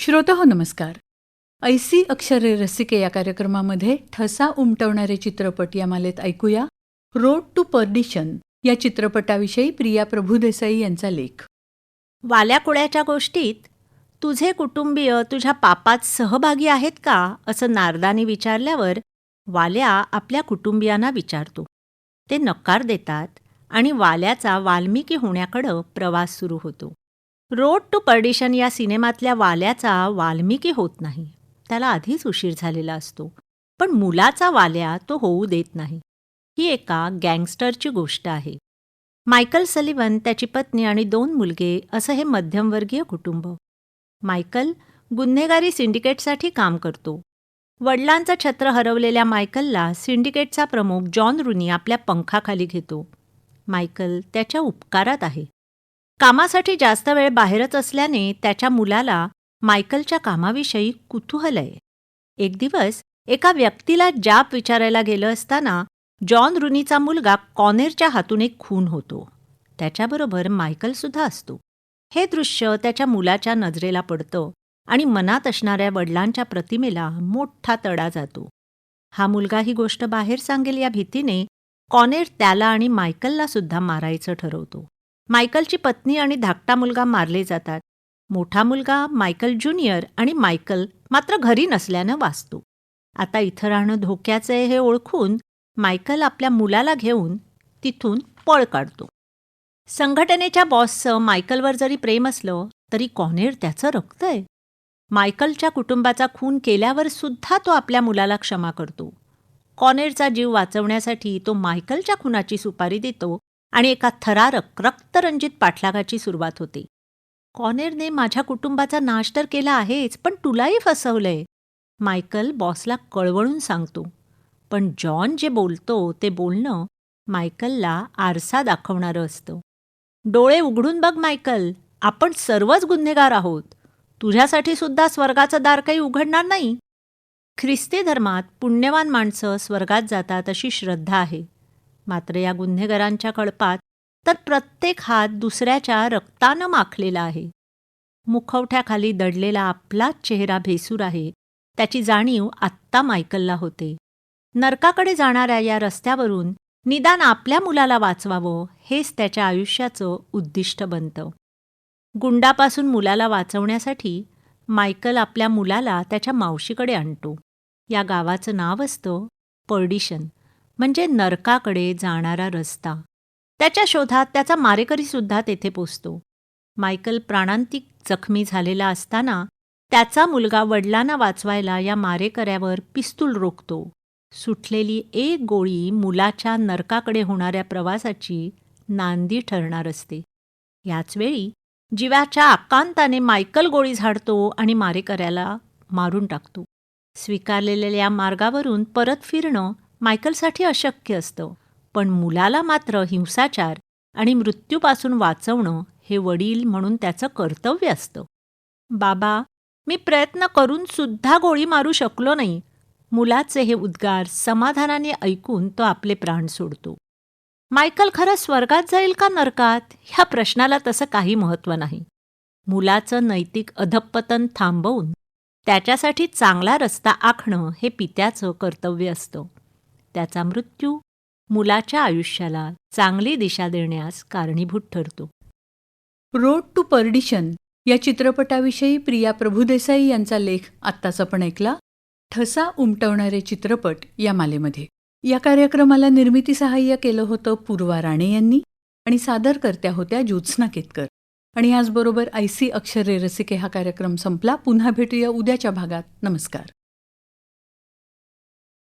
श्रोताहो नमस्कार. ऐसी अक्षरे रसिके या कार्यक्रमामध्ये ठसा उमटवणारे चित्रपट या मालेत ऐकूया रोड टू पर्डिशन या चित्रपटाविषयी प्रिया प्रभुदेसाई यांचा लेख. वाल्याकुळ्याच्या गोष्टीत तुझे कुटुंबीय तुझ्या पापात सहभागी आहेत का असं नारदाने विचारल्यावर वाल्या आपल्या कुटुंबियांना विचारतो. ते नकार देतात आणि वाल्याचा वाल्मिकी होण्याकडं प्रवास सुरू होतो. रोड टू पर्डिशन या सिनेमातल्या वाल्याचा वाल्मिकी होत नाही. त्याला आधीच उशीर झालेला असतो. पण मुलाचा वाल्या तो होऊ देत नाही. ही एका गँगस्टरची गोष्ट आहे. मायकल सलिव्हन, त्याची पत्नी आणि 2 मुलगे असं हे मध्यमवर्गीय कुटुंब. मायकल गुन्हेगारी सिंडिकेटसाठी काम करतो. वडिलांचं छत्र हरवलेल्या मायकलला सिंडिकेटचा प्रमुख जॉन रुनी आपल्या पंखाखाली घेतो. मायकल त्याच्या उपकारात आहे. कामासाठी जास्त वेळ बाहेरच असल्याने त्याच्या मुलाला मायकलच्या कामाविषयी कुतूहल आहे. एक दिवस एका व्यक्तीला जाब विचारायला गेलं असताना जॉन रुनीचा मुलगा कॉनेरच्या हातून एक खून होतो. त्याच्याबरोबर मायकलसुद्धा असतो. हे दृश्य त्याच्या मुलाच्या नजरेला पडतं आणि मनात असणाऱ्या वडिलांच्या प्रतिमेला मोठा तडा जातो. हा मुलगा ही गोष्ट बाहेर सांगेल या भीतीने कॉनेर त्याला आणि मायकलला सुद्धा मारायचं ठरवतो. मायकलची पत्नी आणि धाकटा मुलगा मारले जातात. मोठा मुलगा मायकल ज्युनियर आणि मायकल मात्र घरी नसल्यानं वाचतो. आता इथं राहणं धोक्याचं आहे हे ओळखून मायकल आपल्या मुलाला घेऊन तिथून पळ काढतो. संघटनेच्या बॉसचं मायकलवर जरी प्रेम असलं तरी कॉनेर त्याचं रक्तय. मायकलच्या कुटुंबाचा खून केल्यावर सुद्धा तो आपल्या मुलाला क्षमा करतो. कॉनेरचा जीव वाचवण्यासाठी तो मायकलच्या खुनाची सुपारी देतो आणि एका थरारक रक्तरंजित पाठलागाची सुरुवात होते. कॉनेरने माझ्या कुटुंबाचा नाश तर केला आहेच, पण तुलाही फसवलंय, मायकल बॉसला कळवळून सांगतो. पण जॉन जे बोलतो ते बोलणं मायकलला आरसा दाखवणारं असतं. डोळे उघडून बघ मायकल, आपण सर्वच गुन्हेगार आहोत. तुझ्यासाठी सुद्धा स्वर्गाचं दार काही उघडणार नाही. ख्रिस्ती धर्मात पुण्यवान माणसं स्वर्गात जातात अशी श्रद्धा आहे. मात्र या गुन्हेगारांच्या कळपात तर प्रत्येक हात दुसऱ्याच्या रक्तानं माखलेला आहे. मुखवठ्याखाली दडलेला आपलाच चेहरा भेसूर आहे, त्याची जाणीव आत्ता मायकलला होते. नरकाकडे जाणाऱ्या या रस्त्यावरून निदान आपल्या मुलाला वाचवावं हेच त्याच्या आयुष्याचं उद्दिष्ट बनतं. गुंडापासून मुलाला वाचवण्यासाठी मायकल आपल्या मुलाला त्याच्या मावशीकडे आणतो. या गावाचं नाव असतं पर्डिशन, म्हणजे नरकाकडे जाणारा रस्ता. त्याच्या शोधात त्याचा मारेकरीसुद्धा तेथे पोचतो. मायकल प्राणांतिक जखमी झालेला असताना त्याचा मुलगा वडिलांना वाचवायला या मारेकऱ्यावर पिस्तूल रोखतो. सुटलेली एक गोळी मुलाच्या नरकाकडे होणाऱ्या प्रवासाची नांदी ठरणार असते. याचवेळी जीवाच्या आकांताने मायकल गोळी झाडतो आणि मारेकऱ्याला मारून टाकतो. स्वीकारलेल्या या मार्गावरून परत फिरणं मायकलसाठी अशक्य असतं, पण मुलाला मात्र हिंसाचार आणि मृत्यूपासून वाचवणं हे वडील म्हणून त्याचं कर्तव्य असतं. बाबा, मी प्रयत्न करून सुद्धा गोळी मारू शकलो नाही. मुलाचे हे उद्गार समाधानाने ऐकून तो आपले प्राण सोडतो. मायकल खरं स्वर्गात जाईल का नरकात ह्या प्रश्नाला तसं काही महत्त्व नाही. मुलाचं नैतिक अधःपतन थांबवून त्याच्यासाठी चांगला रस्ता आखणं हे पित्याचं कर्तव्य असतं. त्याचा मृत्यू मुलाच्या आयुष्याला चांगली दिशा देण्यास कारणीभूत ठरतो. रोड टू पर्डिशन या चित्रपटाविषयी प्रिया प्रभुदेसाई यांचा लेख आत्ताच आपण ऐकला. ठसा उमटवणारे चित्रपट या मालेमध्ये. या कार्यक्रमाला निर्मिती सहाय्य केलं होतं पूर्वा राणे यांनी आणि सादरकर्त्या होत्या ज्योत्स्ना केतकर. आणि याचबरोबर ऐसी अक्षरे रसिके हा कार्यक्रम संपला. पुन्हा भेटूया उद्याच्या भागात. नमस्कार.